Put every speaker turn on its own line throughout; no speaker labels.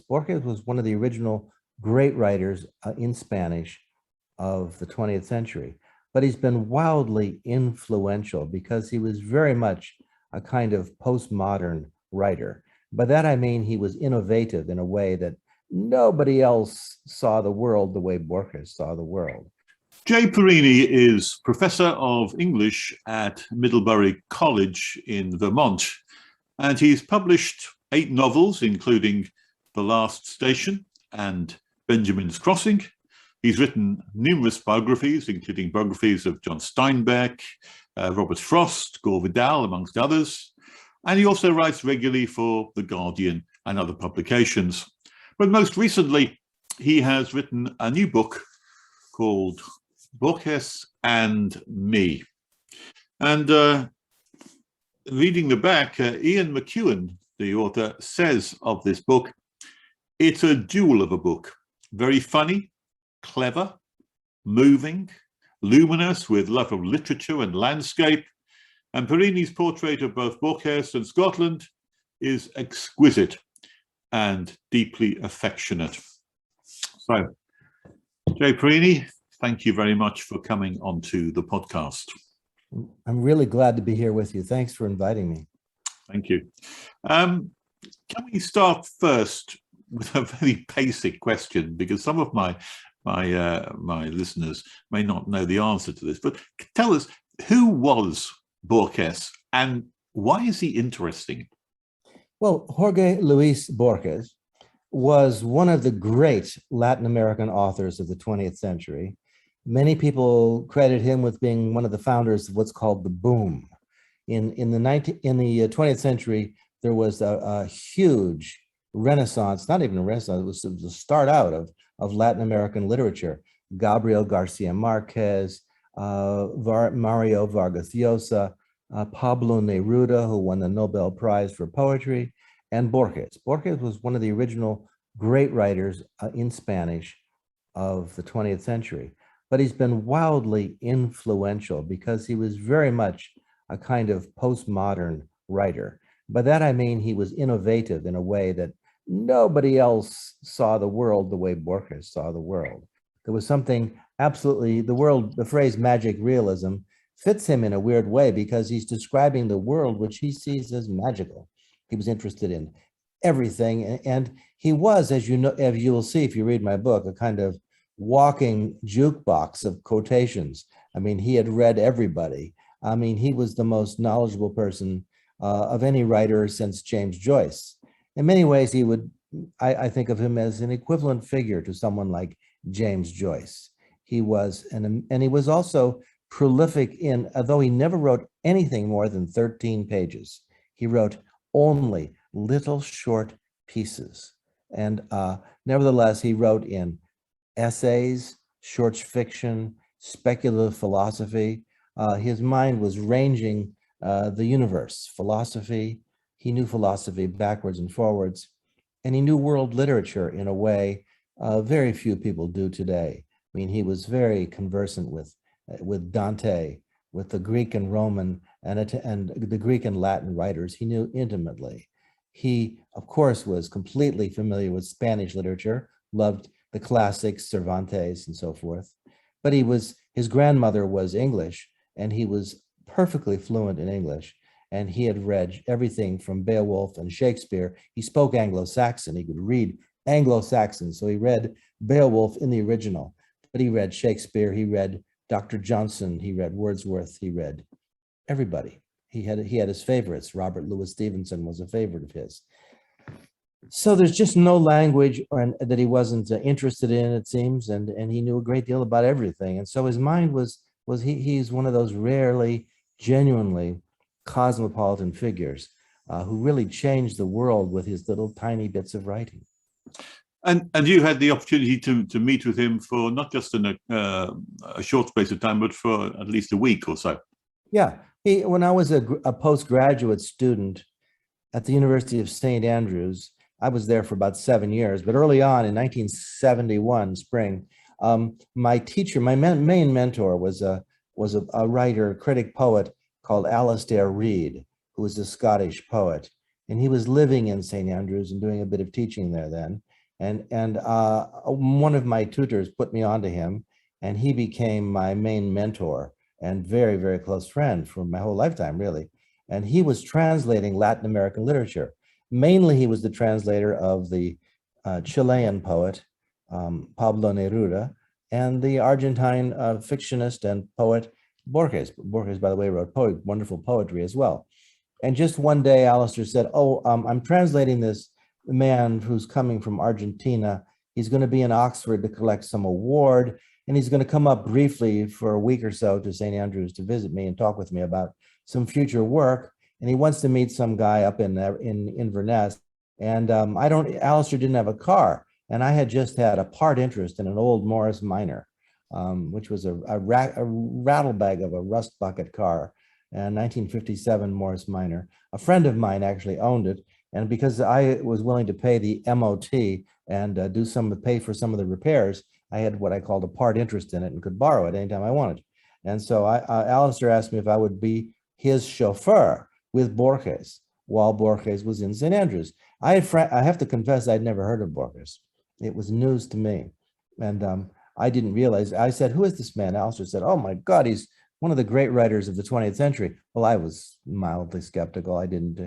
Borges. Borges was one of the original great writers in Spanish of the 20th century, but he's been wildly influential because he was very much a kind of postmodern writer. By that I mean he was innovative in a way that nobody else saw the world the way Borges saw the world.
Jay Parini is Professor of English at Middlebury College in Vermont, and he's published 8 novels, including The Last Station and Benjamin's Crossing. He's written numerous biographies, including biographies of John Steinbeck, Robert Frost, Gore Vidal, amongst others. And he also writes regularly for The Guardian and other publications. But most recently, he has written a new book called Borges and Me. And reading the back, Ian McEwan, the author, says of this book, it's a jewel of a book, very funny, clever, moving, luminous, with love of literature and landscape. And Parini's portrait of both Borquez and Scotland is exquisite and deeply affectionate. So, Jay Parini, thank you very much for coming onto the podcast.
I'm really glad to be here with you. Thanks for inviting me.
Thank you. Can we start first with a very basic question, because some of my listeners may not know the answer to this, but tell us, who was Borges and why is he interesting?
Well, Jorge Luis Borges was one of the great Latin American authors of the 20th century. Many people credit him with being one of the founders of what's called the boom. In the 20th century, there was a huge renaissance, not even a renaissance, it was the start out of Latin American literature. Gabriel Garcia Marquez, Mario Vargas Llosa, Pablo Neruda, who won the Nobel Prize for Poetry, and Borges. Borges was one of the original great writers in Spanish of the 20th century, but he's been wildly influential because he was very much a kind of postmodern writer. By that I mean he was innovative in a way that nobody else saw the world the way Borges saw the world. There was something absolutely, the phrase magic realism fits him in a weird way because he's describing the world which he sees as magical. He was interested in everything, and he was, as you know, as you will see if you read my book, a kind of walking jukebox of quotations. I mean, he had read everybody. I mean, he was the most knowledgeable person of any writer since James Joyce. In many ways, he would, I think of him as an equivalent figure to someone like James Joyce. He was, and he was also prolific in, although he never wrote anything more than 13 pages, he wrote only little short pieces. And nevertheless, he wrote in essays, short fiction, speculative philosophy. His mind was ranging the universe, philosophy. He knew philosophy backwards and forwards, and he knew world literature in a way very few people do today. I mean, he was very conversant with Dante, with the Greek and Roman and the Greek and Latin writers. He knew intimately. He, of course, was completely familiar with Spanish literature, loved the classics, Cervantes and so forth. But his grandmother was English, and he was perfectly fluent in English. And he had read everything from Beowulf and Shakespeare. He spoke Anglo-Saxon. He could read Anglo-Saxon. So he read Beowulf in the original, but he read Shakespeare. He read Dr. Johnson. He read Wordsworth. He read everybody. He had his favorites. Robert Louis Stevenson was a favorite of his. So there's just no language that he wasn't interested in, it seems, and he knew a great deal about everything. And so his mind he's one of those rarely, genuinely cosmopolitan figures who really changed the world with his little tiny bits of writing.
And you had the opportunity to meet with him for not just in a short space of time, but for at least a week or so.
Yeah, when I was a postgraduate student at the University of St. Andrews, I was there for about 7 years, but early on in 1971 spring, my teacher, my main mentor was a writer, critic poet called Alastair Reid, who was a Scottish poet. And he was living in St. Andrews and doing a bit of teaching there then. And one of my tutors put me onto him, and he became my main mentor and very, very close friend for my whole lifetime, really. And he was translating Latin American literature. Mainly, he was the translator of the Chilean poet Pablo Neruda and the Argentine fictionist and poet Borges. Borges, by the way, wrote wonderful poetry as well. And just one day, Alistair said, "Oh, I'm translating this man who's coming from Argentina. He's going to be in Oxford to collect some award, and he's going to come up briefly for a week or so to St. Andrews to visit me and talk with me about some future work. And he wants to meet some guy up in Inverness. And Alistair didn't have a car, and I had just had a part interest in an old Morris Minor, which was a rattlebag of a rust bucket car, a 1957 Morris Minor. A friend of mine actually owned it, and because I was willing to pay the MOT and pay for some of the repairs, I had what I called a part interest in it and could borrow it anytime I wanted. And so Alistair asked me if I would be his chauffeur with Borquez while Borquez was in St. Andrews. I have to confess, I'd never heard of Borquez. It was news to me. And I didn't realize. I said, "Who is this man?" Alistair said, "Oh my God, he's one of the great writers of the 20th century." Well, I was mildly skeptical. I didn't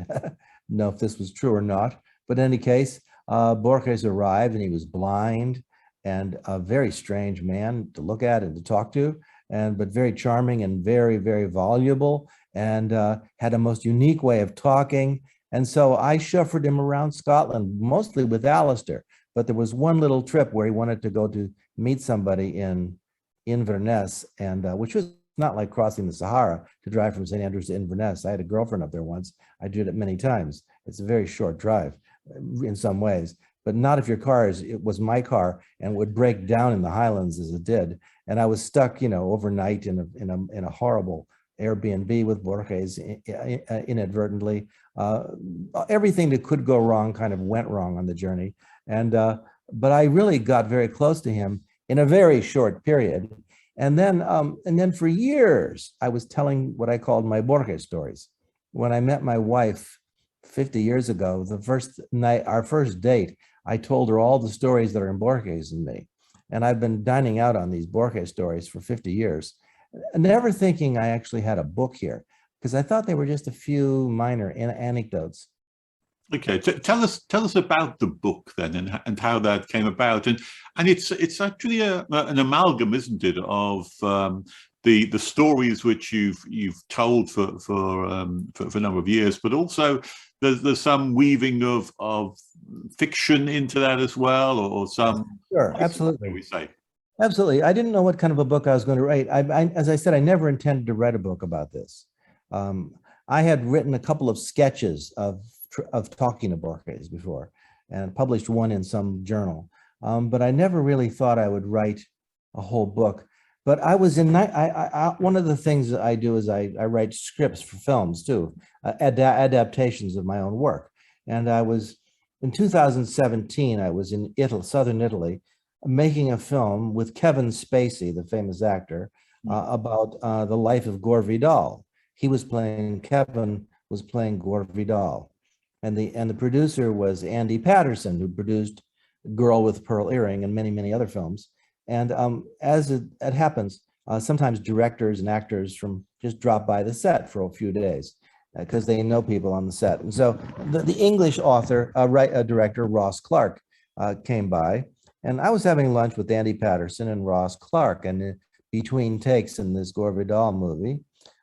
know if this was true or not. But in any case, Borges arrived, and he was blind and a very strange man to look at and to talk to, but very charming and very, very voluble, and had a most unique way of talking. And so I chauffeured him around Scotland, mostly with Alistair. But there was one little trip where he wanted to go to meet somebody in Inverness, and which was not like crossing the Sahara to drive from St. Andrews to Inverness. I had a girlfriend up there once. I did it many times. It's a very short drive in some ways, but not if your car it was my car and would break down in the Highlands as it did. And I was stuck, overnight in a horrible Airbnb with Borges inadvertently. Everything that could go wrong kind of went wrong on the journey. But I really got very close to him in a very short period. And then for years, I was telling what I called my Borges stories. When I met my wife 50 years ago, the first night, our first date, I told her all the stories that are in Borges and Me. And I've been dining out on these Borges stories for 50 years, never thinking I actually had a book here, because I thought they were just a few minor anecdotes.
Okay, tell us about the book then, and how that came about, and it's actually an amalgam, isn't it, of the stories which you've told for a number of years, but also there's some weaving of fiction into that as well, or some.
Sure, absolutely.
We say.
Absolutely. I didn't know what kind of a book I was going to write. As I said, I never intended to write a book about this. I had written a couple of sketches of talking to Borges before, and published one in some journal. But I never really thought I would write a whole book. But I was one of the things that I do is I write scripts for films too, adaptations of my own work. And in 2017, I was in southern Italy, making a film with Kevin Spacey, the famous actor, about the life of Gore Vidal. Kevin was playing Gore Vidal. And the producer was Andy Patterson, who produced Girl with Pearl Earring and many, many other films. And as it happens, sometimes directors and actors just drop by the set for a few days because they know people on the set. And so the English director, Ross Clark, came by, and I was having lunch with Andy Patterson and Ross Clark. And between takes in this Gore Vidal movie,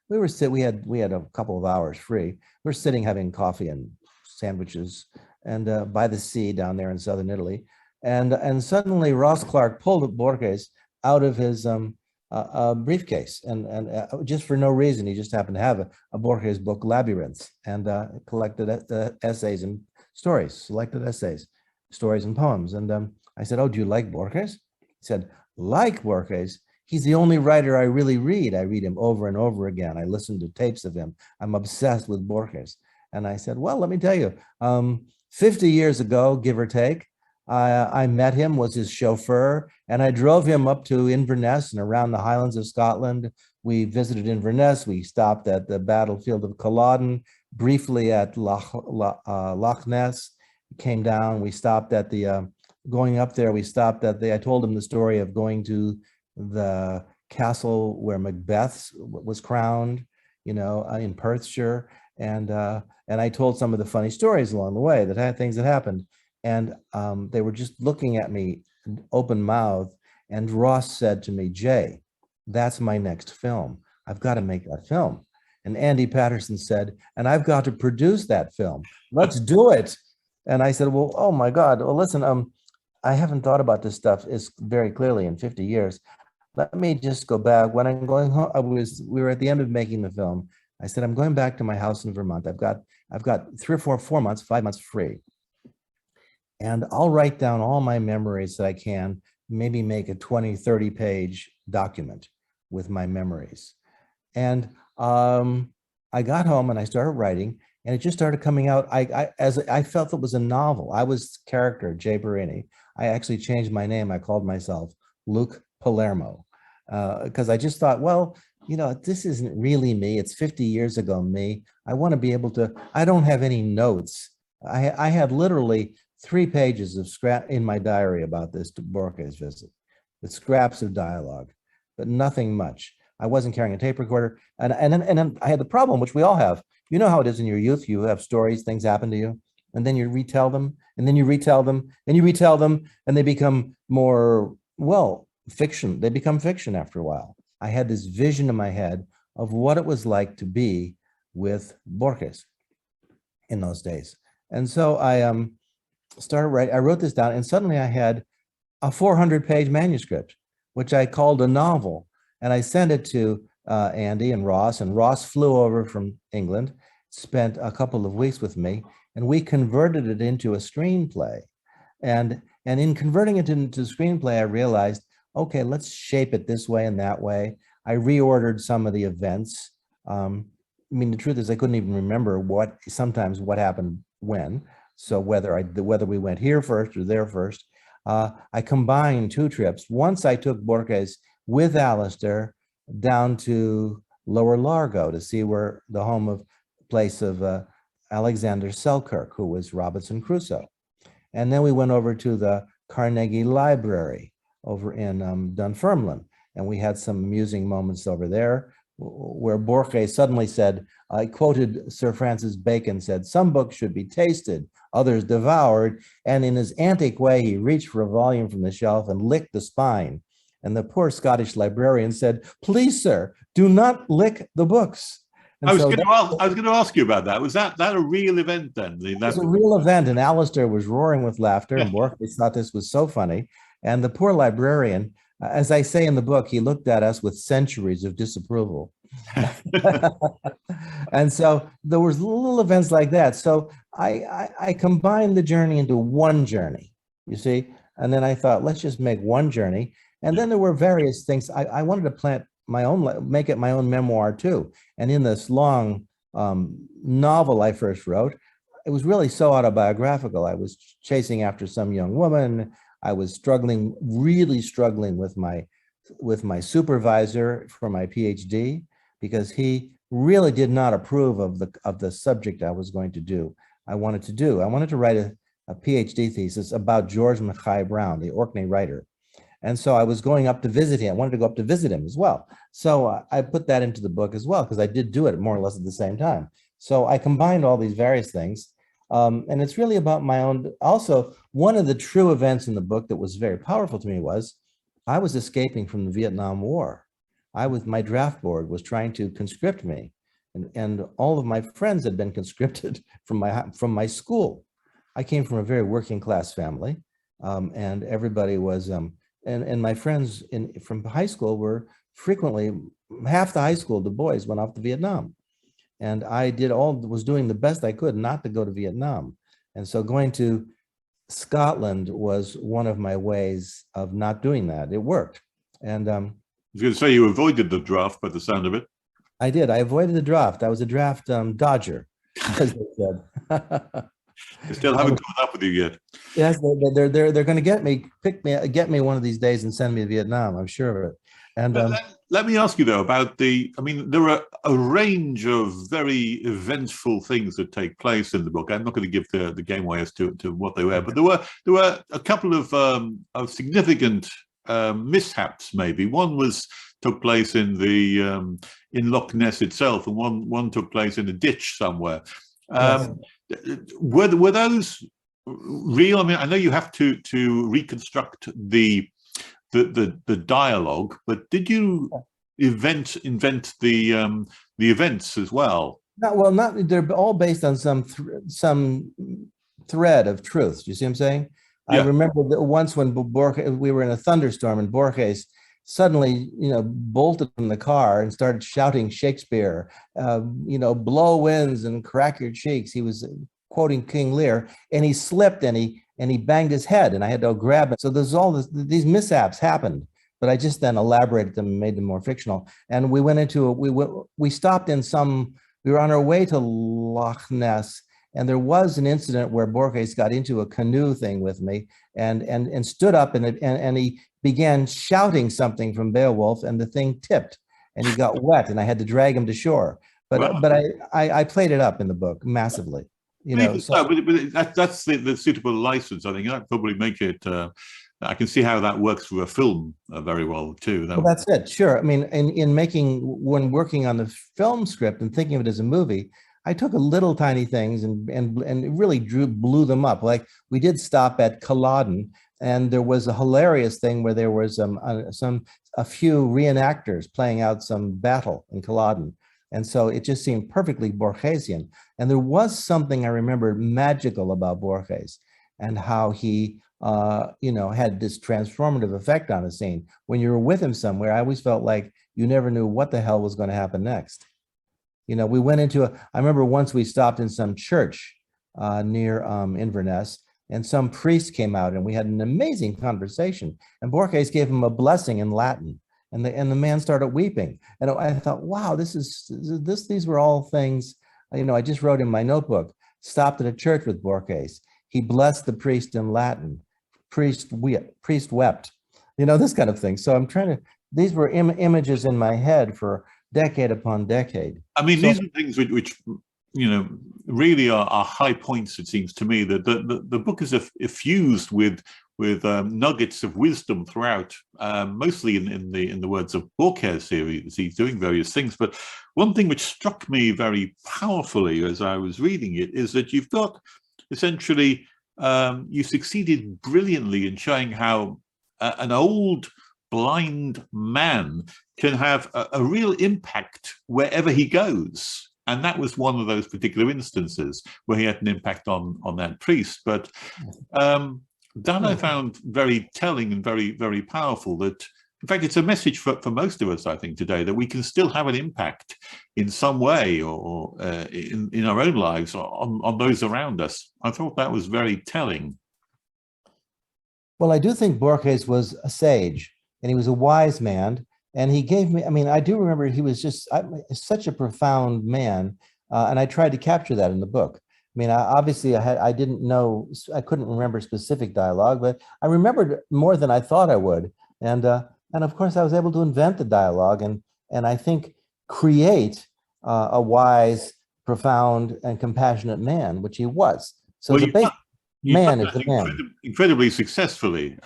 we had a couple of hours free. We were sitting having coffee and sandwiches and by the sea down there in southern Italy. And suddenly Ross Clark pulled Borges out of his briefcase, and just for no reason, he just happened to have a Borges book, Labyrinths, and collected essays and stories, selected essays, stories and poems. And I said, "Oh, do you like Borges?" He said, "Like Borges? He's the only writer I really read. I read him over and over again. I listen to tapes of him. I'm obsessed with Borges." And I said, "Well, let me tell you, 50 years ago, give or take, I met him, was his chauffeur, and I drove him up to Inverness and around the Highlands of Scotland. We visited Inverness. We stopped at the battlefield of Culloden, briefly at Loch Ness, came down. We stopped at the going up there, we stopped at I told him the story of going to the castle where Macbeth was crowned, in Perthshire. And I told some of the funny stories along the way that had things that happened. And they were just looking at me open mouthed. And Ross said to me, Jay, that's my next film. I've got to make that film. And Andy Patterson said, and I've got to produce that film. Let's do it. And I said, well, oh my God. Well, listen, I haven't thought about this stuff very clearly in 50 years. Let me just go back. When I'm going home, we were at the end of making the film. I said, I'm going back to my house in Vermont. I've got 3 or 4 months, 5 months free. And I'll write down all my memories that I can, maybe make a 20, 30 page document with my memories. And I got home and I started writing, and it just started coming out. I felt it was a novel. I was character Jay Parini. I actually changed my name. I called myself Luke Palermo, because I just thought, well, this isn't really me. It's 50 years ago me. I want to be able to, I don't have any notes. I had literally 3 pages of scrap in my diary about this Borquez visit, with scraps of dialogue, but nothing much. I wasn't carrying a tape recorder. And then I had the problem, which we all have. You know how it is in your youth. You have stories, things happen to you, and then you retell them, and then you retell them, and you retell them, and they become more, well, fiction. They become fiction after a while. I had this vision in my head of what it was like to be with Borges in those days. And so I started writing. I wrote this down, and suddenly I had a 400-page manuscript, which I called a novel. And I sent it to Andy and Ross flew over from England, spent a couple of weeks with me, and we converted it into a screenplay. And in converting it into a screenplay, I realized, okay, let's shape it this way and that way. I reordered some of the events. The truth is I couldn't even remember sometimes what happened when. So whether we went here first or there first. I combined 2 trips. Once I took Borquez with Alistair down to Lower Largo to see where the place of Alexander Selkirk, who was Robinson Crusoe. And then we went over to the Carnegie Library over in Dunfermline. And we had some amusing moments over there where Borges suddenly said, I quoted Sir Francis Bacon, said, some books should be tasted, others devoured. And in his antic way, he reached for a volume from the shelf and licked the spine. And the poor Scottish librarian said, please, sir, do not lick the books. And
I was going to ask you about that. Was that a real event then?
It was a real event, and Alistair was roaring with laughter, and Borges thought this was so funny. And the poor librarian, as I say in the book, he looked at us with centuries of disapproval. And so there was little events like that. So I combined the journey into one journey, you see, and then I thought, let's just make one journey. And then there were various things. I wanted to make it my own memoir too. And in this long novel I first wrote, it was really so autobiographical. I was chasing after some young woman. I was really struggling with my supervisor for my PhD, because he really did not approve of the subject I was going to do. I wanted to write a PhD thesis about George Mckay Brown, the Orkney writer. And so I was going up to visit him. I wanted to go up to visit him as well. So I put that into the book as well, because I did do it more or less at the same time. So I combined all these various things. And it's really about my own. Also, one of the true events in the book that was very powerful to me was I was escaping from the Vietnam War. My draft board was trying to conscript me. And all of my friends had been conscripted from my school. I came from a very working class family, and everybody was, and my friends from high school were frequently, half the high school, the boys went off to Vietnam. And I was doing the best I could not to go to Vietnam. And so going to Scotland was one of my ways of not doing that. It worked. And I
was going to say you avoided the draft by the sound of it.
I did. I avoided the draft. I was a draft dodger, as they said.
They still haven't caught up with you yet.
Yes, they're going to get me one of these days and send me to Vietnam. I'm sure of it. And
Let me ask you though about I mean, there are a range of very eventful things that take place in the book. I'm not going to give the game away as to what they were, but there were a couple of significant mishaps. Maybe one took place in Loch Ness itself, and one took place in a ditch somewhere.
yes.
Were those real? I mean, I know you have to reconstruct the dialogue, but did you invent the events as well?
Not they're all based on some thread of truth. Do you see what I'm saying? Yeah. I remember that once when we were in a thunderstorm and Borquez suddenly, bolted from the car and started shouting Shakespeare, blow winds and crack your cheeks. He was quoting King Lear, and he slipped and he banged his head, and I had to grab it. So there's these mishaps happened, but I just then elaborated them and made them more fictional. And we went into we stopped we were on our way to Loch Ness, and there was an incident where Borges got into a canoe thing with me and stood up and he began shouting something from Beowulf, and the thing tipped and he got wet, and I had to drag him to shore. But wow. But I played it up in the book massively.
But that's the suitable license. I think that probably make it. I can see how that works for a film very well too.
Well, that's it. Sure. I mean, when working on the film script and thinking of it as a movie, I took a little tiny things and really blew them up. Like we did stop at Culloden, and there was a hilarious thing where there was a few reenactors playing out some battle in Culloden. And so it just seemed perfectly Borgesian. And there was something I remember magical about Borges and how he, had this transformative effect on the scene. When you were with him somewhere, I always felt like you never knew what the hell was going to happen next. We went into I remember once we stopped in some church near Inverness, and some priest came out and we had an amazing conversation. And Borges gave him a blessing in Latin. And the man started weeping, and I thought, "Wow, these were all things." I just wrote in my notebook. Stopped at a church with Borges. He blessed the priest in Latin. Priest wept. This kind of thing. So I'm trying to. These were images in my head for decade upon decade.
I mean, these are things which really are high points. It seems to me that the book is effused with nuggets of wisdom throughout, mostly in the words of Borquez here. He's doing various things, but one thing which struck me very powerfully as I was reading it is that you've got essentially you succeeded brilliantly in showing how an old blind man can have a real impact wherever he goes. And that was one of those particular instances where he had an impact on that priest. But that I found very telling and very, very powerful. That, in fact, it's a message for most of us, I think, today, that we can still have an impact in some way or in our own lives on those around us. I thought that was very telling.
Well, I do think Borges was a sage, and he was a wise man. And he gave me, I do remember he was just such a profound man. And I tried to capture that in the book. Obviously I didn't know, I couldn't remember specific dialogue, but I remembered more than I thought I would. And of course I was able to invent the dialogue and I think create a wise, profound and compassionate man, which he was. So the basic man is the man.
Incredibly successfully.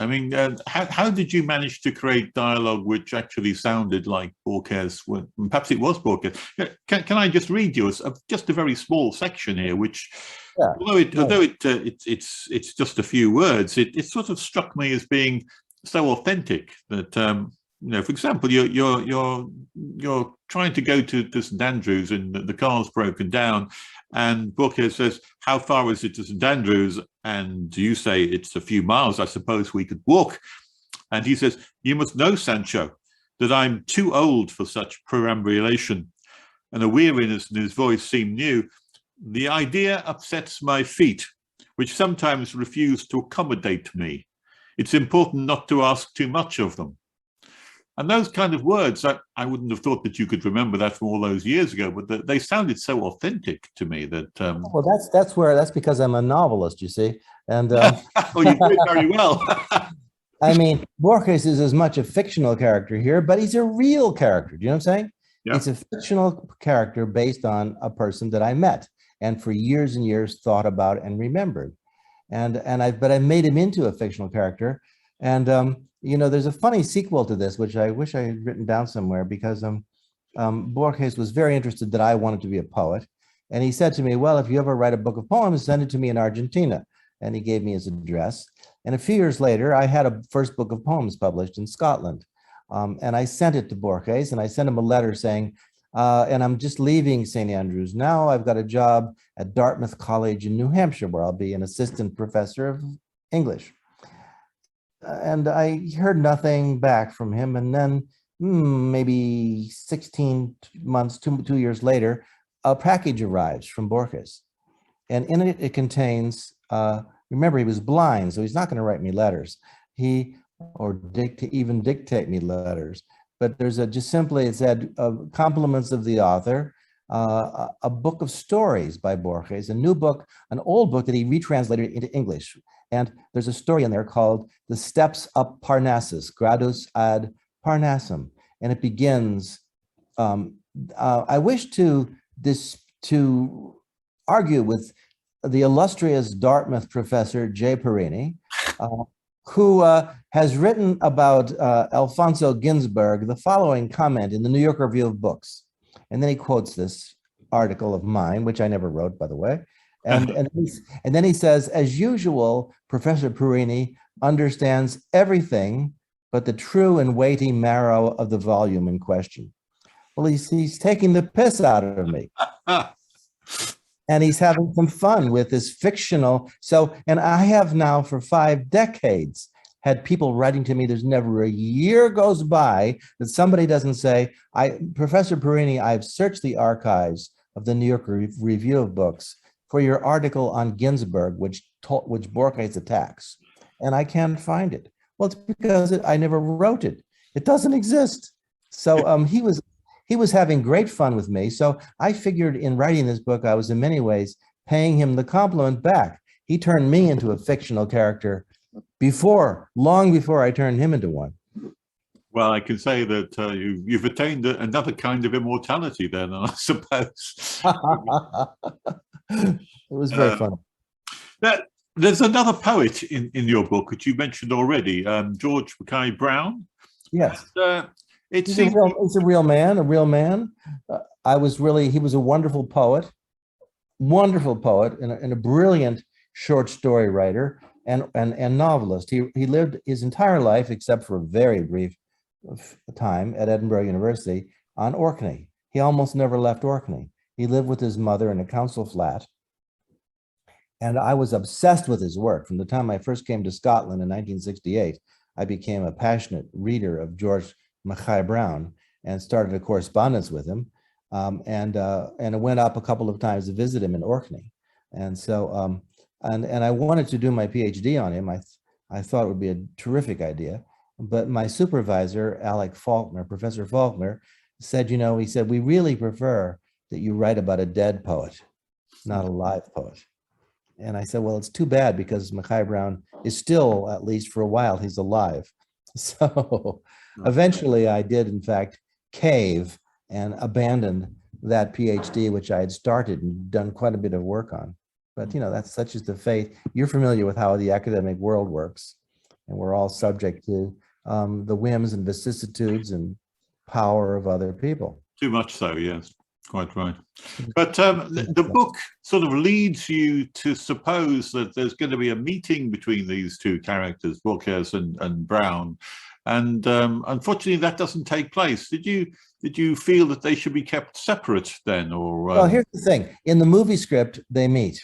How did you manage to create dialogue which actually sounded like Borges? Perhaps it was Borges. Can I just read you just a very small section here, which, although it's just a few words, it sort of struck me as being so authentic that for example, you're trying to go to St Andrews and the car's broken down, and Borges says, "How far is it to St Andrews?" And you say, "It's a few miles. I suppose we could walk." And he says, "You must know, Sancho, that I'm too old for such perambulation." And a weariness in his voice seemed new. "The idea upsets my feet, which sometimes refuse to accommodate me. It's important not to ask too much of them." And those kind of words, I wouldn't have thought that you could remember that from all those years ago, but they sounded so authentic to me that.
Well, that's because I'm a novelist, you see, and
oh, you do it very well.
I mean, Borges is as much a fictional character here, but he's a real character. Do you know what I'm saying?
Yeah.
It's a fictional character based on a person that I met and for years and years thought about and remembered. But I made him into a fictional character. And you know, there's a funny sequel to this, which I wish I had written down somewhere, because Borges was very interested that I wanted to be a poet. And he said to me, well, if you ever write a book of poems, send it to me in Argentina. And he gave me his address. And a few years later, I had a first book of poems published in Scotland. And I sent it to Borges, and I sent him a letter saying, and I'm just leaving St. Andrews now. I've got a job at Dartmouth College in New Hampshire, where I'll be an assistant professor of English. And I heard nothing back from him. And then maybe 16 months, 2 years later, a package arrives from Borges. And in it, it contains, remember, he was blind, so he's not going to write me letters. Or even dictate me letters. But there's just simply, it said, compliments of the author, a book of stories by Borges, a new book, an old book that he retranslated into English. And there's a story in there called The Steps Up Parnassus, Gradus ad Parnassum. And it begins, I wish to argue with the illustrious Dartmouth professor, Jay Parini, who has written about Alfonso Ginsberg the following comment in the New York Review of Books. And then he quotes this article of mine, which I never wrote, by the way. And then he says, as usual, Professor Parini understands everything but the true and weighty marrow of the volume in question. Well, he's taking the piss out of me. And he's having some fun with this fictional. And I have now for 5 decades had people writing to me. There's never a year goes by that somebody doesn't say, Professor Parini, I've searched the archives of the New York Review of Books for your article on Ginsberg, which Borges attacks, and I can't find it. Well, it's because I never wrote it. It doesn't exist. So he was having great fun with me. So I figured in writing this book, I was in many ways paying him the compliment back. He turned me into a fictional character long before I turned him into one.
Well, I can say that you've attained another kind of immortality then, I suppose.
It was very fun.
There's another poet in your book, which you mentioned already, George Mckay Brown.
Yes.
He's
a real man. He was a wonderful poet and a brilliant short story writer and novelist. He lived his entire life, except for a very brief time at Edinburgh University, on Orkney. He almost never left Orkney. He lived with his mother in a council flat. And I was obsessed with his work. From the time I first came to Scotland in 1968, I became a passionate reader of George Mckay Brown and started a correspondence with him. And I went up a couple of times to visit him in Orkney. And so, and I wanted to do my PhD on him. I thought it would be a terrific idea. But my supervisor, Professor Faulkner, said, he said, we really prefer that you write about a dead poet, not a live poet. And I said, well, it's too bad, because Mckay Brown is still, at least for a while, he's alive. So eventually I did, in fact, cave and abandon that PhD, which I had started and done quite a bit of work on. But, that's such is the fate. You're familiar with how the academic world works, and we're all subject to the whims and vicissitudes and power of other people.
Too much so, yes. Quite right. But the book sort of leads you to suppose that there's going to be a meeting between these two characters, Borquez and Brown. And unfortunately, that doesn't take place. Did you feel that they should be kept separate then? Or
well, here's the thing. In the movie script, they meet.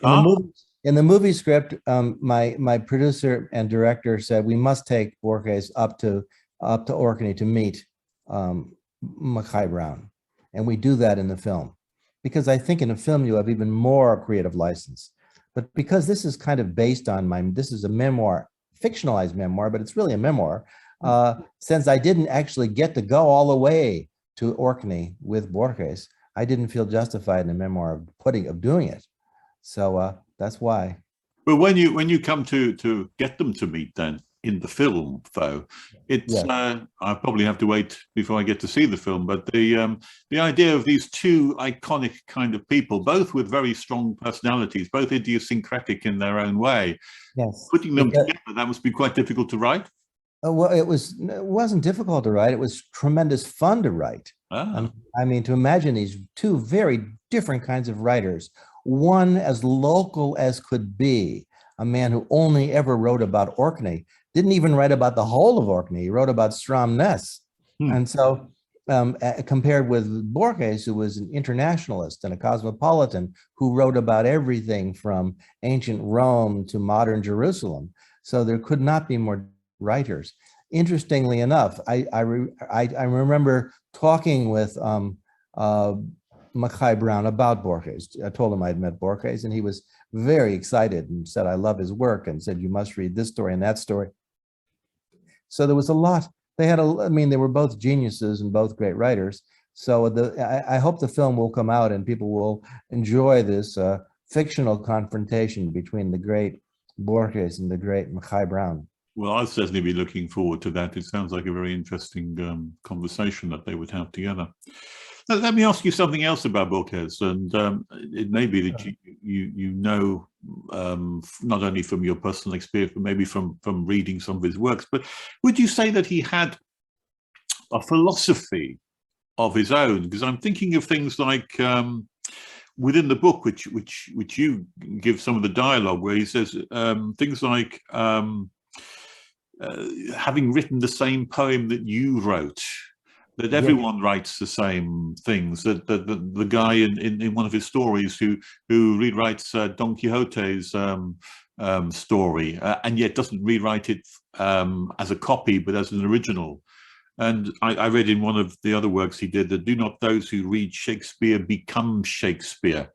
In the movie script, my producer and director said we must take Borges up to Orkney to meet Mckay Brown. And we do that in the film, because I think in a film you have even more creative license. But because this is kind of based on this is a memoir, fictionalized memoir, but it's really a memoir. Since I didn't actually get to go all the way to Orkney with Borges, I didn't feel justified in a memoir of doing it. So that's why.
But when you come to get them to meet, then in the film, though. It's
Yes.
I probably have to wait before I get to see the film, but the idea of these two iconic kind of people, both with very strong personalities, both idiosyncratic in their own way,
Yes.
putting them together, that must be quite difficult to write.
Well, it wasn't difficult to write. It was tremendous fun to write.
Ah.
I mean, to imagine these two very different kinds of writers, one as local as could be, a man who only ever wrote about Orkney, didn't even write about the whole of Orkney. He wrote about Stromness. And so compared with Borges, who was an internationalist and a cosmopolitan, who wrote about everything from ancient Rome to modern Jerusalem. So there could not be more writers. Interestingly enough, I remember talking with Mckay Brown about Borges. I told him I'd met Borges, and he was very excited and said, I love his work, and said, you must read this story and that story. So there was a lot. They had I mean, they were both geniuses and both great writers. So I hope the film will come out and people will enjoy this fictional confrontation between the great Borges and the great Mckay Brown.
Well, I'll certainly be looking forward to that. It sounds like a very interesting conversation that they would have together. Now, let me ask you something else about Borquez, and it may be that you know not only from your personal experience, but maybe from reading some of his works. But would you say that he had a philosophy of his own? Because I'm thinking of things like within the book, which you give some of the dialogue, where he says things like having written the same poem that you wrote, that everyone writes the same things, that the guy in one of his stories who rewrites Don Quixote's story and yet doesn't rewrite it as a copy but as an original. And I read in one of the other works he did that do not those who read Shakespeare become Shakespeare.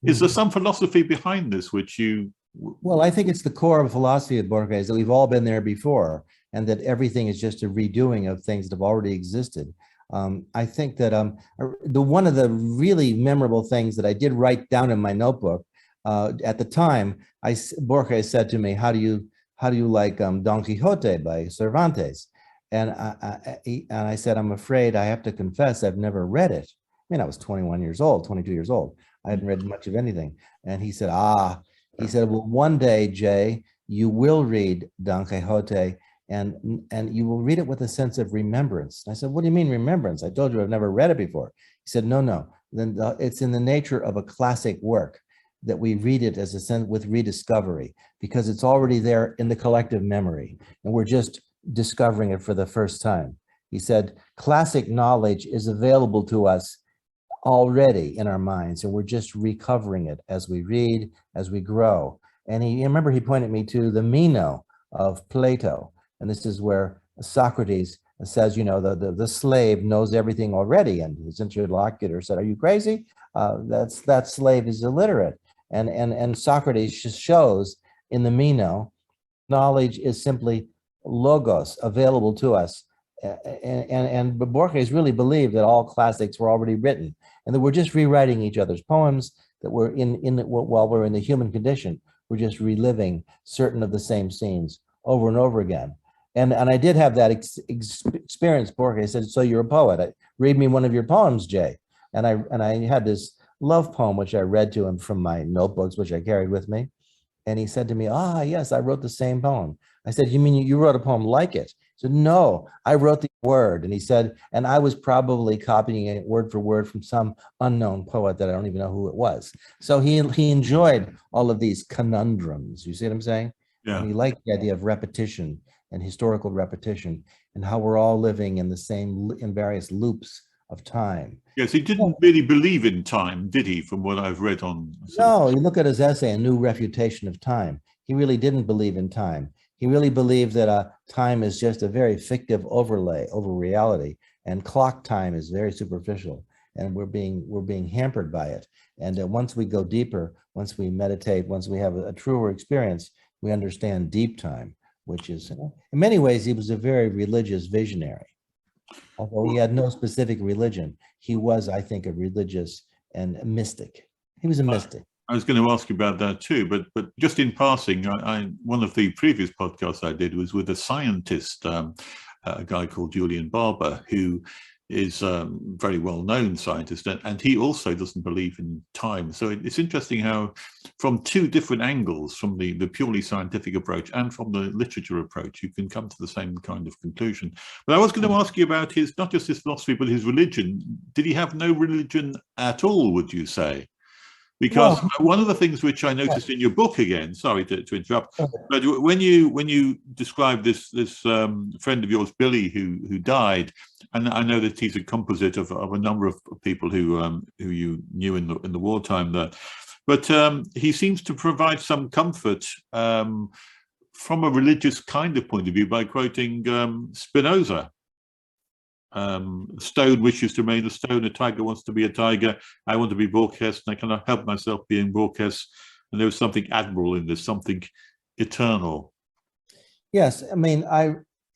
Is there some philosophy behind this which you...
Well, I think it's the core of philosophy of Borges that we've all been there before, and that everything is just a redoing of things that have already existed. I think that one of the really memorable things that I did write down in my notebook at the time, Borges said to me, "How do you like Don Quixote by Cervantes?" And I said, "I'm afraid I have to confess I've never read it." I mean, I was 21 years old, 22 years old. I hadn't read much of anything. And he said, well, one day, Jay, you will read Don Quixote and you will read it with a sense of remembrance. And I said, what do you mean remembrance? I told you I've never read it before. He said, no. Then it's in the nature of a classic work that we read it as a sense with rediscovery, because it's already there in the collective memory and we're just discovering it for the first time. He said, classic knowledge is available to us already in our minds, and we're just recovering it as we read, as we grow. And he pointed me to the Meno of Plato. And this is where Socrates says, the slave knows everything already. And his interlocutor said, are you crazy? That slave is illiterate. And Socrates just shows in the Meno, knowledge is simply logos available to us. And Borges really believed that all classics were already written and that we're just rewriting each other's poems, that we're while we're in the human condition, we're just reliving certain of the same scenes over and over again. And I did have that experience. Borges said, so you're a poet. Read me one of your poems, Jay. And I had this love poem, which I read to him from my notebooks, which I carried with me. And he said to me, yes, I wrote the same poem. I said, you mean you wrote a poem like it? He said, no, I wrote the word. And he said, and I was probably copying it word for word from some unknown poet that I don't even know who it was. So he enjoyed all of these conundrums. You see what I'm saying?
Yeah.
And he liked the idea of repetition and historical repetition and how we're all living in various loops of time.
Yes, he didn't really believe in time, did he, from what I've read on...
No, you look at his essay, A New Refutation of Time. He really didn't believe in time. He really believed that time is just a very fictive overlay over reality, and clock time is very superficial, and we're being hampered by it. And once we go deeper, once we meditate, once we have a truer experience, we understand deep time, which is, in many ways, he was a very religious visionary. Although he had no specific religion, he was, I think, a religious and a mystic. He was a mystic.
I was going to ask you about that too, but just in passing, one of the previous podcasts I did was with a scientist, a guy called Julian Barber, who is a very well-known scientist, and he also doesn't believe in time. So it's interesting how, from two different angles, from the purely scientific approach and from the literature approach, you can come to the same kind of conclusion. But I was going to ask you about his, not just his philosophy, but his religion. Did he have no religion at all, would you say? Because one of the things which I noticed in your book, again, sorry to interrupt, but when you describe this friend of yours, Billy, who died, and I know that he's a composite of a number of people who you knew in the wartime there, but he seems to provide some comfort from a religious kind of point of view by quoting Spinoza. Stone wishes to remain a stone, a tiger wants to be a tiger, I want to be Borquez, and I cannot help myself being Borquez. And there was something admirable in this, something eternal.
Yes, I mean,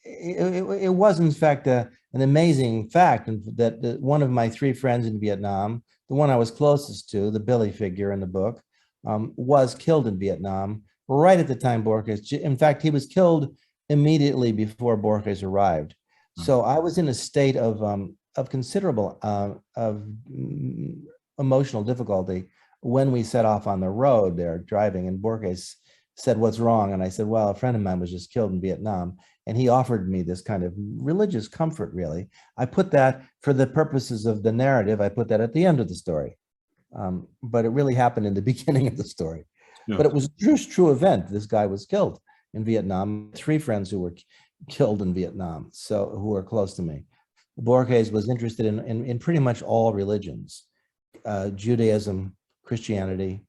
it was in fact an amazing fact that one of my three friends in Vietnam, the one I was closest to, the Billy figure in the book, was killed in Vietnam right at the time Borquez. In fact, he was killed immediately before Borquez arrived. So I was in a state of considerable emotional difficulty when we set off on the road there driving, and Borges said, "What's wrong?" And I said, "Well, a friend of mine was just killed in Vietnam." And he offered me this kind of religious comfort, really. I put that, for the purposes of the narrative, I put that at the end of the story. But it really happened in the beginning of the story. Yeah. But it was a true event. This guy was killed in Vietnam. Three friends who were killed in Vietnam, so who are close to me. Borges was interested in pretty much all religions, Judaism, Christianity,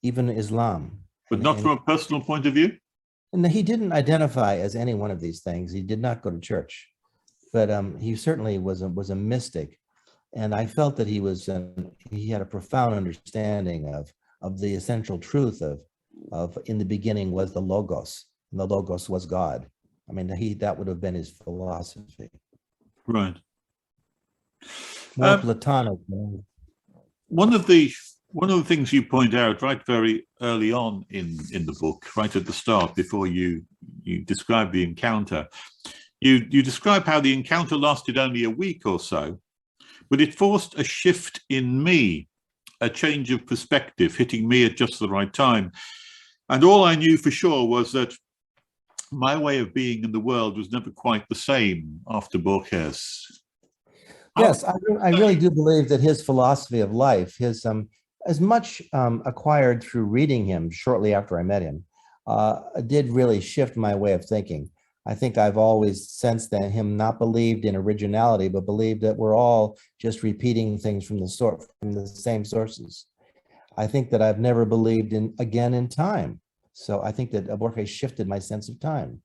even Islam.
But not from a personal point of view?
And he didn't identify as any one of these things. He did not go to church, but he certainly was a mystic. And I felt that he had a profound understanding of the essential truth of in the beginning was the Logos, and the Logos was God. I mean, that would have been his philosophy.
Right.
More Platonic.
One of the things you point out right very early on in the book, right at the start, before you describe the encounter, you describe how the encounter lasted only a week or so, but it forced a shift in me, a change of perspective, hitting me at just the right time. And all I knew for sure was that my way of being in the world was never quite the same after Borquez.
Yes, I really do believe that his philosophy of life, his as much acquired through reading him shortly after I met him, did really shift my way of thinking. I think I've always sensed that him not believed in originality, but believed that we're all just repeating things from the same sources. I think that I've never believed in time. So I think that Borges shifted my sense of time.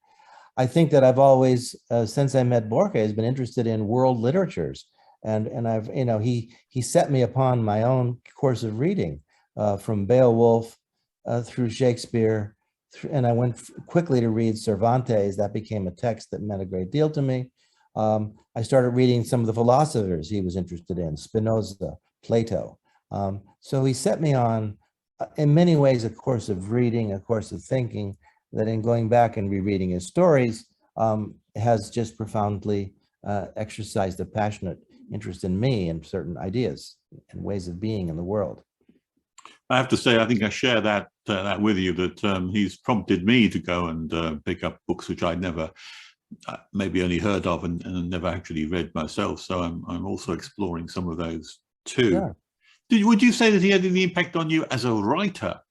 I think that I've always, since I met Borges, been interested in world literatures, and I've, he set me upon my own course of reading, from Beowulf through Shakespeare, and I went quickly to read Cervantes. That became a text that meant a great deal to me. I started reading some of the philosophers he was interested in, Spinoza, Plato. So he set me on, in many ways, a course of reading, a course of thinking, that in going back and rereading his stories has just profoundly exercised a passionate interest in me and certain ideas and ways of being in the world.
I have to say, I think I share that with you, that he's prompted me to go and pick up books which I'd never, maybe only heard of and never actually read myself. So I'm also exploring some of those too. Yeah. Would you say that he had any impact on you as a writer?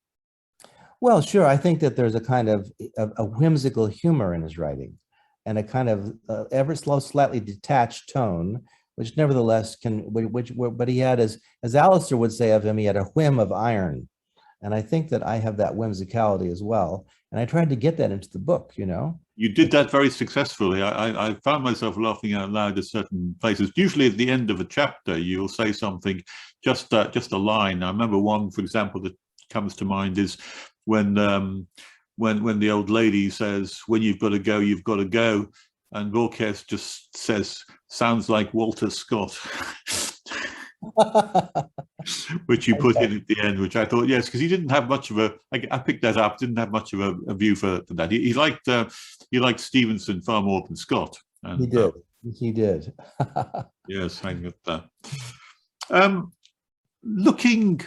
Well, sure. I think that there's a kind of a whimsical humor in his writing, and a kind of ever slightly detached tone, which nevertheless but he had, as Alistair would say of him, he had a whim of iron. And I think that I have that whimsicality as well. And I tried to get that into the book,
You did that very successfully. I found myself laughing out loud at certain places. Usually at the end of a chapter, you'll say something, just a line. I remember one, for example, that comes to mind is when the old lady says, "When you've got to go, you've got to go." And Borquez just says, "Sounds like Walter Scott." which you put
Okay.
in at the end, which I thought, yes, because he didn't have much of a. I picked that up. Didn't have much of a view for that. He liked Stevenson far more than Scott,
He
and
did. He did.
yes, I get that. Um, Looking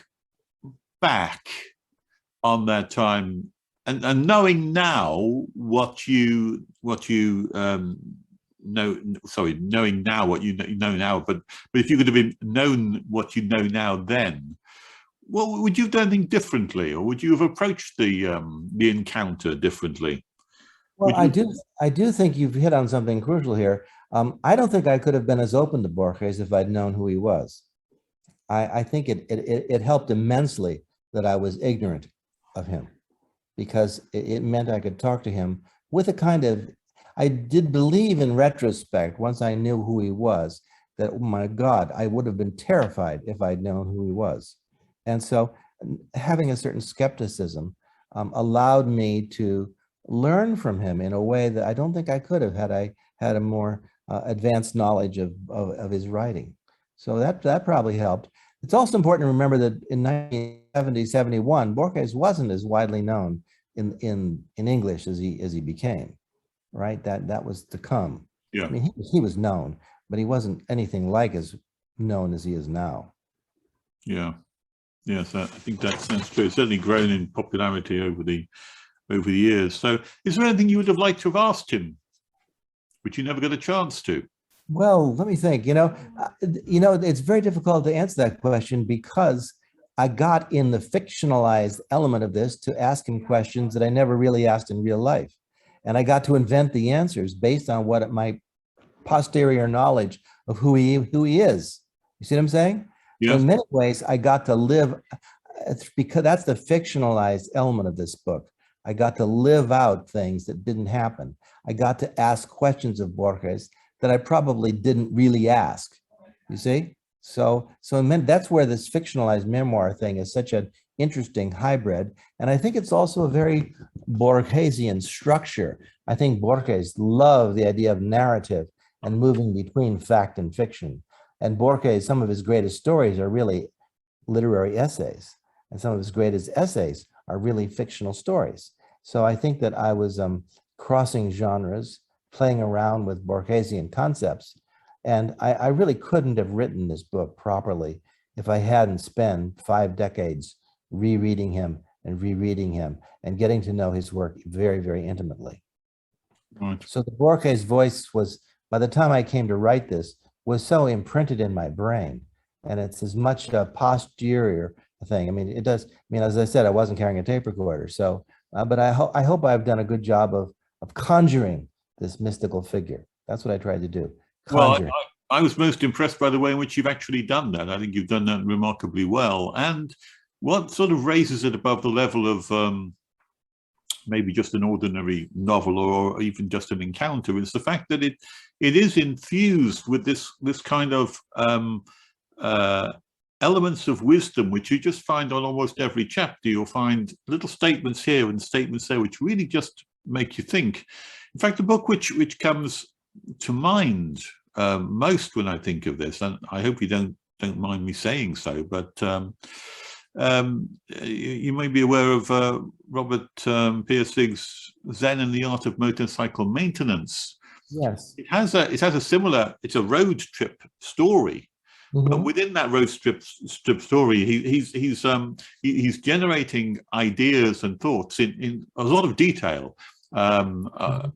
back on that time, and knowing now knowing now what you know now, but if you could have been known what you know now then, well, would you have done anything differently, or would you have approached the encounter differently?
Well,
Would you?
I do think you've hit on something crucial here. I don't think I could have been as open to Borges if I'd known who he was. I think it helped immensely that I was ignorant of him, because it meant I could talk to him with a kind of, I did believe in retrospect, once I knew who he was, that, oh my God, I would have been terrified if I'd known who he was. And so having a certain skepticism allowed me to learn from him in a way that I don't think I could have had I had a more advanced knowledge of his writing. So that probably helped. It's also important to remember that in 1970, 71, Borges wasn't as widely known in English as he became, right? That was to come.
Yeah,
I mean, he was known, but he wasn't anything like as known as he is now.
yeah, yes. I think that's true. It's certainly grown in popularity over the years. So, is there anything you would have liked to have asked him, which you never got a chance to?
Well, let me think. It's very difficult to answer that question because I got in the fictionalized element of this to ask him questions that I never really asked in real life, and I got to invent the answers based on what my posterior knowledge of who he is. You see what I'm saying? So
Yes.
in many ways, I got to live, because that's the fictionalized element of this book. I got to live out things that didn't happen. I got to ask questions of Borges that I probably didn't really ask. You see? So that's where this fictionalized memoir thing is such an interesting hybrid. And I think it's also a very Borgesian structure. I think Borges loved the idea of narrative and moving between fact and fiction. And Borges, some of his greatest stories are really literary essays, and some of his greatest essays are really fictional stories. So I think that I was crossing genres, playing around with Borgesian concepts, and I really couldn't have written this book properly if I hadn't spent 5 decades rereading him and getting to know his work very, very intimately.
Right.
So the Borges voice was, by the time I came to write this, was so imprinted in my brain, and it's as much a posterior thing. I mean, it does. I mean, as I said, I wasn't carrying a tape recorder, so. But I hope I've done a good job of conjuring this mystical figure. That's what I tried to do.
Well,
Conjuring.
I was most impressed by the way in which you've actually done that. I think you've done that remarkably well. And what sort of raises it above the level of maybe just an ordinary novel or even just an encounter is the fact that it is infused with this kind of elements of wisdom, which you just find on almost every chapter. You'll find little statements here and statements there, which really just make you think. In fact, the book which comes to mind most when I think of this, and I hope you don't mind me saying so, but you may be aware of Robert Piercig's Zen and the Art of Motorcycle Maintenance.
Yes.
It has a similar. It's a road trip story, but within that road trip story, he's generating ideas and thoughts in a lot of detail. At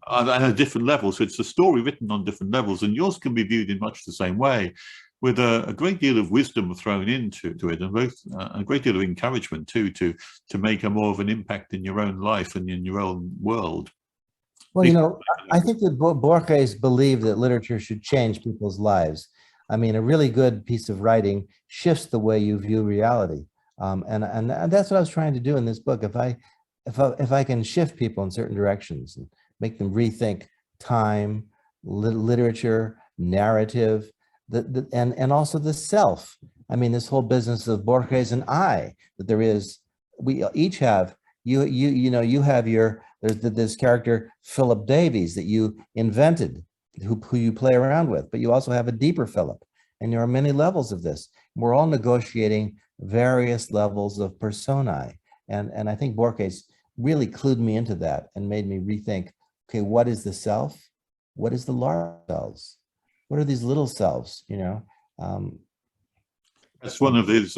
a different level. So it's a story written on different levels, and yours can be viewed in much the same way, with a great deal of wisdom thrown into it, and both a great deal of encouragement too to make a more of an impact in your own life and in your own world.
Well, I think that Borges believed that literature should change people's lives. I mean, a really good piece of writing shifts the way you view reality, and that's what I was trying to do in this book. If I can shift people in certain directions and make them rethink time, literature, narrative, and also the self. I mean, this whole business of Borges and I, that there is, we each have, you have there's this character, Philip Davies, that you invented, who you play around with, but you also have a deeper Philip. And there are many levels of this. We're all negotiating various levels of personae. And I think Borges really clued me into that and made me rethink, okay, what is the self? What is the large selves? What are these little selves, you know?
That's one of his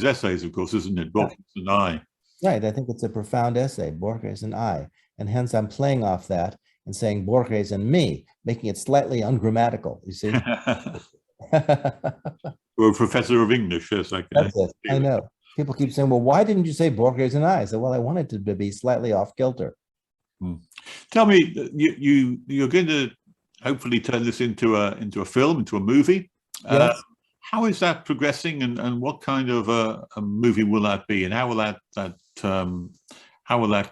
essays, of course, isn't it? Borges and I.
Right. I think it's a profound essay, Borges and I. And hence I'm playing off that and saying Borges and me, making it slightly ungrammatical, you see?
Or a professor of English, yes,
That's it. I know. People keep saying, well, why didn't you say Borges and I? I said, well, I wanted to be slightly off kilter.
Tell me, you're going to hopefully turn this into a film, into a movie.
Yes.
How is that progressing, and what kind of a movie will that be, and how will that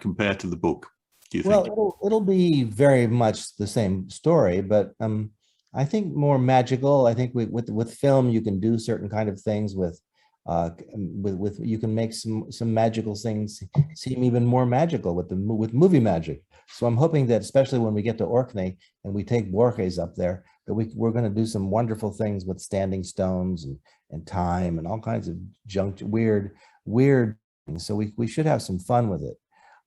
compare to the book, do you think?
Well, it'll be very much the same story, but I think more magical. I think with film you can do certain kind of things with you can make some magical things seem even more magical with movie magic. So I'm hoping that especially when we get to Orkney and we take Borges up there, that we're going to do some wonderful things with standing stones and time and all kinds of junk, weird things. So we should have some fun with it.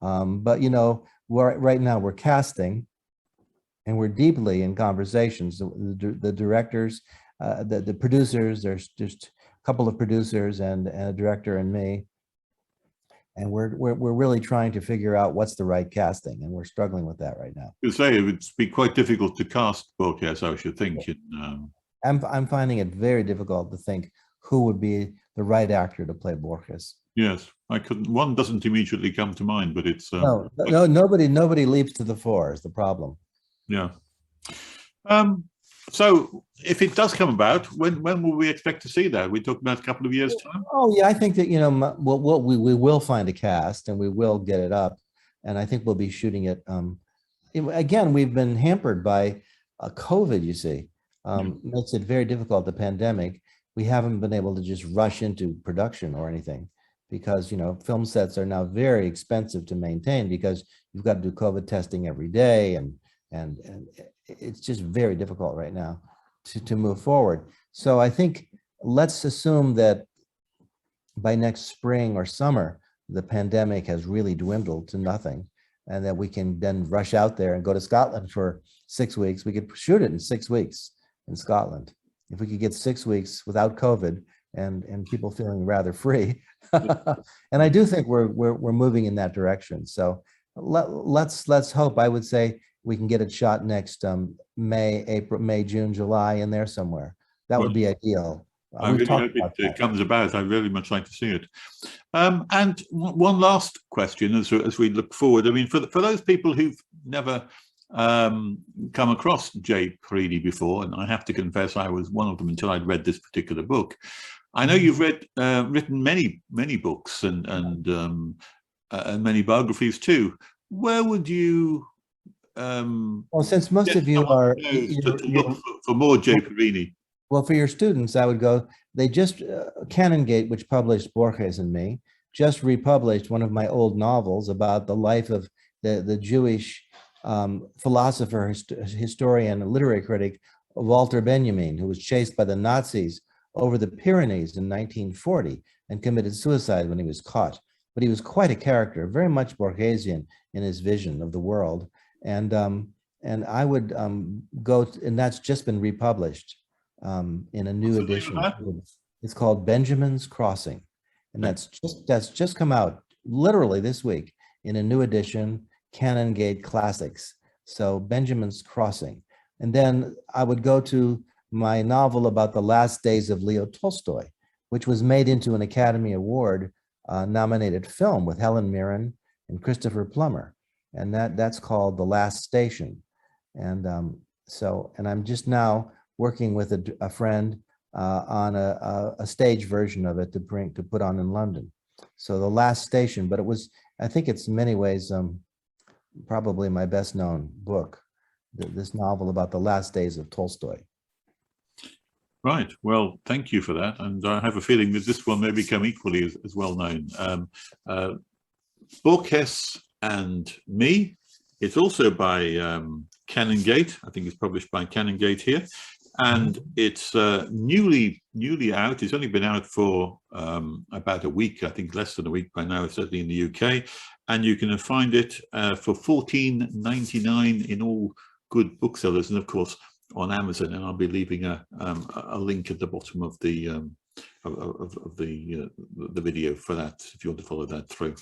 But you know, right now we're casting, and we're deeply in conversations. The directors, the producers. There's just a couple of producers and a director and me, and we're really trying to figure out what's the right casting, and we're struggling with that right now.
You say it would be quite difficult to cast Borges, I should think.
I'm finding it very difficult to think who would be the right actor to play Borges.
Yes, I couldn't. One doesn't immediately come to mind, but it's
no, nobody leaps to the fore is the problem.
Yeah. So if it does come about, when will we expect to see that? We talked about a couple of years' time.
Oh yeah, I think that, you know, we will find a cast and we will get it up, and I think we'll be shooting it. Again, we've been hampered by COVID. You see, makes it very difficult. The pandemic, we haven't been able to just rush into production or anything, because, you know, film sets are now very expensive to maintain because you've got to do COVID testing every day, and it's just very difficult right now to move forward. So I think let's assume that by next spring or summer, the pandemic has really dwindled to nothing, and that we can then rush out there and go to Scotland for 6 weeks. We could shoot it in 6 weeks in Scotland. If we could get 6 weeks without COVID and people feeling rather free. And I do think we're moving in that direction. So let's hope. I would say we can get it shot next May, June, July, in there somewhere. That would be ideal.
I really hope it comes about. I really much like to see it. And one last question as we look forward. I mean, for those people who've never come across Jay Parini before, and I have to confess I was one of them until I'd read this particular book. I know you've written many books and many biographies too. Where would you?
Well, since most of you are
to look for more Jay Parini.
Well, for your students, I would go. They just Canongate, which published Borges and Me, just republished one of my old novels about the life of the Jewish philosopher, historian, and literary critic Walter Benjamin, who was chased by the Nazis over the Pyrenees in 1940 and committed suicide when he was caught. But he was quite a character, very much Borgesian in his vision of the world. And I would go, and that's just been republished in a new edition. It's called Benjamin's Crossing, and that's just come out literally this week in a new edition, Canongate Classics. So Benjamin's Crossing. And then I would go to my novel about the last days of Leo Tolstoy, which was made into an Academy Award nominated film with Helen Mirren and Christopher Plummer. And that's called The Last Station. And and I'm just now working with a friend on a stage version of it to put on in London. So The Last Station, but I think it's in many ways probably my best known book, this novel about the last days of Tolstoy.
Right. Well, thank you for that. And I have a feeling that this one may become equally as well known. Borges and Me. It's also by Canongate. I think it's published by Canongate here. and it's newly out. It's only been out for about a week, I think less than a week by now, certainly in the UK, and you can find it for $14.99 in all good booksellers, and of course on Amazon. And I'll be leaving a link at the bottom of the video for that if you want to follow that through.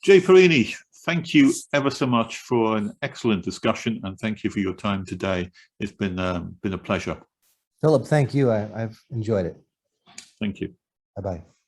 Jay Parini, thank you ever so much for an excellent discussion, and thank you for your time today. It's been a pleasure.
Philip, thank you. I've enjoyed it.
Thank you.
Bye-bye.